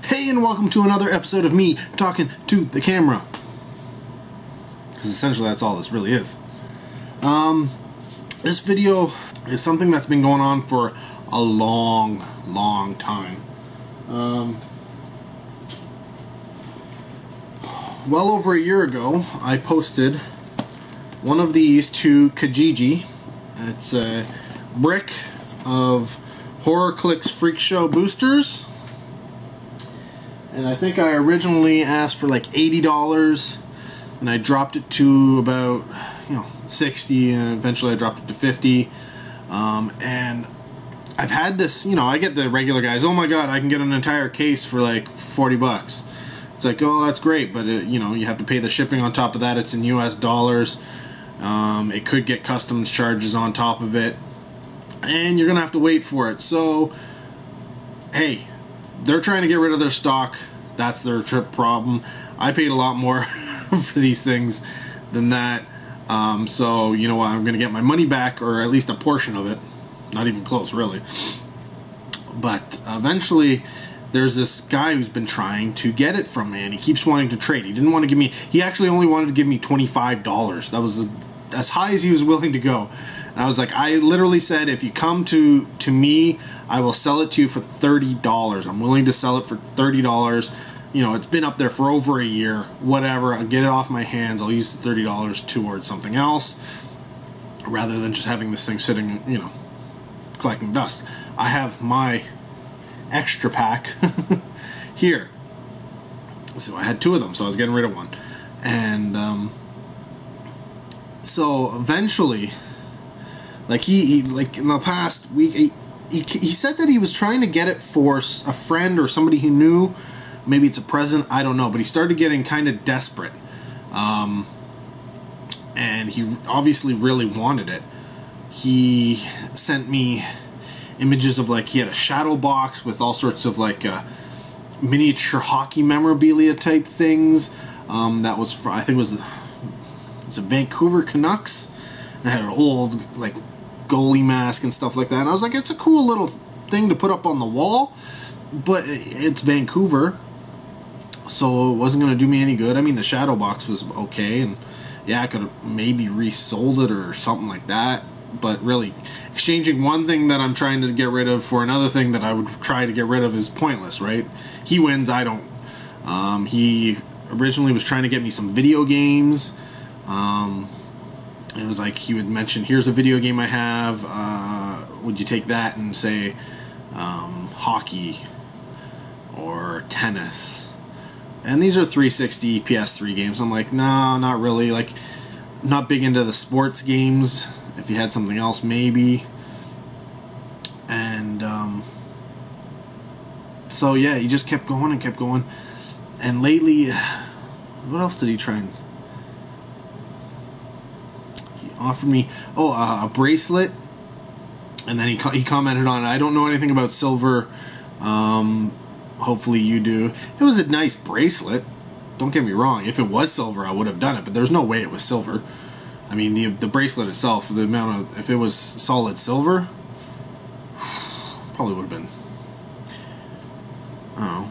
Hey, and welcome to another episode of me talking to the camera. Because essentially that's all this really is. This video is something that's been going on for a long time. Well over a year ago, I posted one of these to Kijiji. It's a brick of HorrorClix Freak Show boosters. And I think I originally asked for like $80, and I dropped it to about, 60, and eventually I dropped it to 50. And I've had this, I get the regular guys, oh my god, I can get an entire case for like $40. It's like, oh, that's great, but you have to pay the shipping on top of that. It's in US dollars. It could get customs charges on top of it, and you're gonna have to wait for it. So, hey, they're trying to get rid of their stock. That's their trip problem. I paid a lot more for these things than that. So, you know what? I'm going to get my money back, or at least a portion of it. Not even close, really. But eventually, there's this guy who's been trying to get it from me, and he keeps wanting to trade. He didn't want to give me... He actually only wanted to give me $25. That was as high as he was willing to go. And I was like, I literally said, if you come to me, I will sell it to you for $30. I'm willing to sell it for $30. It's been up there for over a year. Whatever, I'll get it off my hands. I'll use the $30 towards something else, rather than just having this thing sitting, collecting dust. I have my extra pack here. So I had two of them, so I was getting rid of one. And so eventually... Like he like in the past week, he said that he was trying to get it for a friend or somebody he knew. Maybe it's a present, I don't know. But he started getting kind of desperate, and he obviously really wanted it. He sent me images of, like, he had a shadow box with all sorts of like miniature hockey memorabilia type things. That was for, I think it was a Vancouver Canucks. It had an old like goalie mask and stuff like that, and I was like, it's a cool little thing to put up on the wall, but it's Vancouver, so it wasn't going to do me any good. I mean, the shadow box was okay, and yeah, I could have maybe resold it or something like that, but really, exchanging one thing that I'm trying to get rid of for another thing that I would try to get rid of is pointless, right? He wins, I don't. He originally was trying to get me some video games. It was like he would mention, here's a video game I have, would you take that and say hockey or tennis? And these are 360 PS3 games. I'm like, no, not really. Like, not big into the sports games. If you had something else, maybe. And so yeah, he just kept going and kept going. And lately, what else did he try and... offered me a bracelet, and then he commented on it. I don't know anything about silver. Hopefully you do. It was a nice bracelet, don't get me wrong. If it was silver, I would have done it, but there's no way it was silver. I mean, the bracelet itself, the amount of, if it was solid silver, probably would have been, I don't know,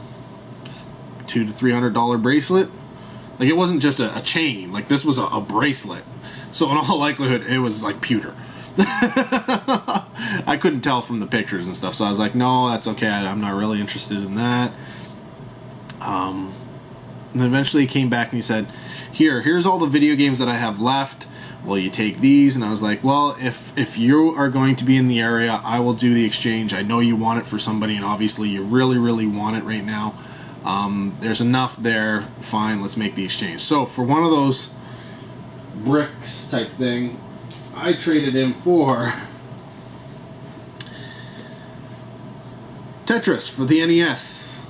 $200 to $300 bracelet. Like, it wasn't just a chain. Like, this was a bracelet. So in all likelihood, it was like pewter. I couldn't tell from the pictures and stuff, so I was like, no, that's okay. I'm not really interested in that. And then eventually he came back and he said, here's all the video games that I have left. Will you take these? And I was like, well, if you are going to be in the area, I will do the exchange. I know you want it for somebody, and obviously you really want it right now. There's enough there. Fine, let's make the exchange. So for one of those bricks type thing, I traded him for Tetris for the NES.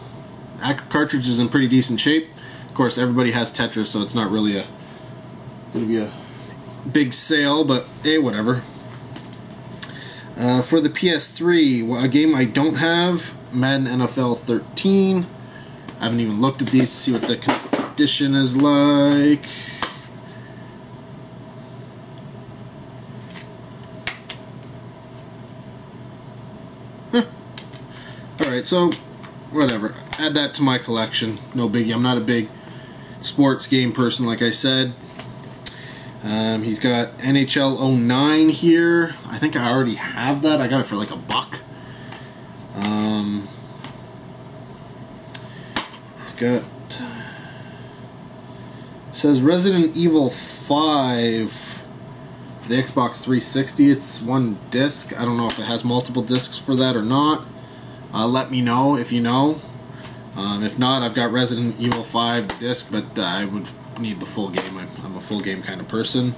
That cartridge is in pretty decent shape. Of course, everybody has Tetris, so it's not really going to be a big sale, but hey, whatever. For the PS3, a game I don't have, Madden NFL 13. I haven't even looked at these to see what the condition is like. Alright, so whatever. Add that to my collection. No biggie. I'm not a big sports game person, like I said. He's got NHL 09 here. I think I already have that. I got it for like $1. He's got... says Resident Evil 5 for the Xbox 360. It's one disc. I don't know if it has multiple discs for that or not. Let me know if you know. If not, I've got Resident Evil 5 disc, but I would need the full game. I'm a full game kind of person.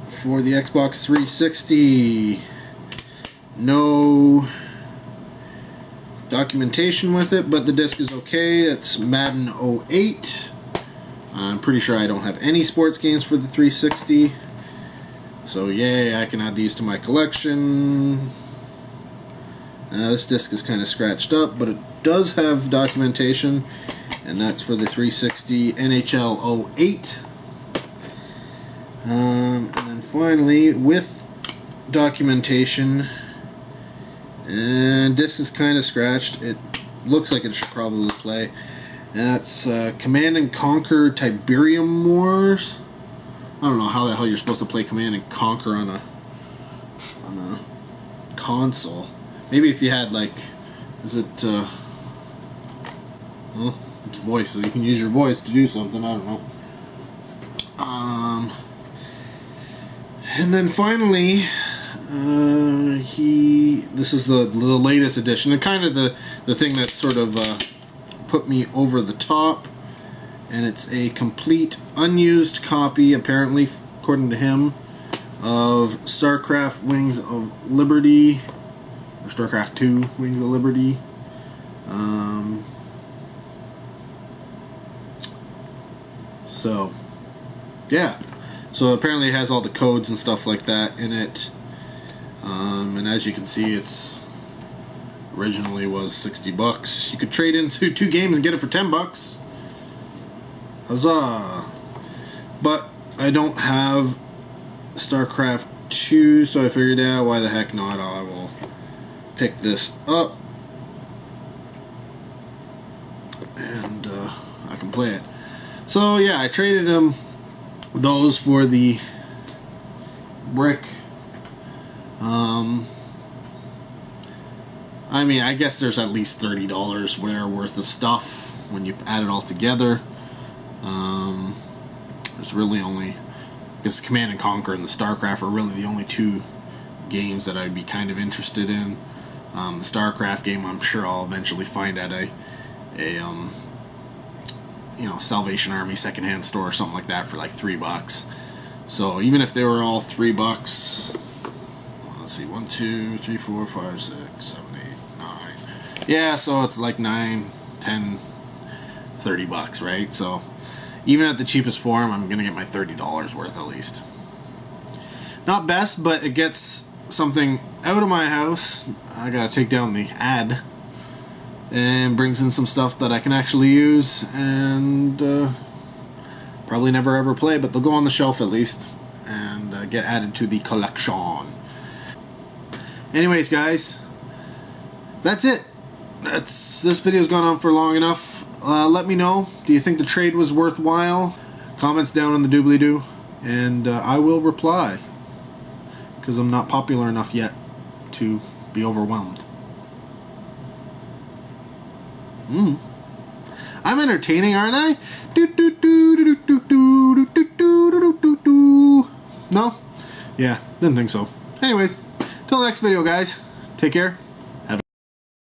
For the Xbox 360, no documentation with it, but the disc is okay. It's Madden 08. I'm pretty sure I don't have any sports games for the 360. So yay, I can add these to my collection. This disc is kind of scratched up, but it does have documentation, and that's for the 360 NHL 08. And then finally, with documentation, and this is kind of scratched. It looks like it should probably play. And that's Command and Conquer Tiberium Wars. I don't know how the hell you're supposed to play Command and Conquer on a console. Maybe if you had, like, is it well, it's voice, so you can use your voice to do something. I don't know. And then finally, this is the latest edition, and kind of the thing that sort of put me over the top. And it's a complete unused copy, apparently, according to him, of StarCraft Wings of Liberty, or StarCraft 2 Wings of Liberty. So, yeah. So apparently it has all the codes and stuff like that in it. And as you can see, it's originally was $60. You could trade into 2 games and get it for $10. Huzzah! But I don't have StarCraft 2, so I figured out why the heck not. I will pick this up and I can play it. So yeah, I traded those for the brick. I mean, I guess there's at least $30 worth of stuff when you add it all together. There's really only, I guess, Command and Conquer and the StarCraft are really the only 2 games that I'd be kind of interested in. The StarCraft game, I'm sure I'll eventually find at a you know, Salvation Army secondhand store or something like that for like $3. So even if they were all $3, let's see, 1, 2, 3, 4, 5, 6, 7, 8, 9. Yeah, so it's like 9, 10, $30, right? So even at the cheapest form, I'm gonna get my $30 worth at least. Not best, but it gets something out of my house. I gotta take down the ad, and brings in some stuff that I can actually use and probably never ever play, but they'll go on the shelf at least and get added to the collection. Anyways, guys, that's it. This video's gone on for long enough. Let me know, do you think the trade was worthwhile? Comments down in the doobly-doo, and I will reply, because I'm not popular enough yet to be overwhelmed. I'm entertaining, aren't I? No? Yeah, didn't think so. Anyways, till the next video, guys. Take care.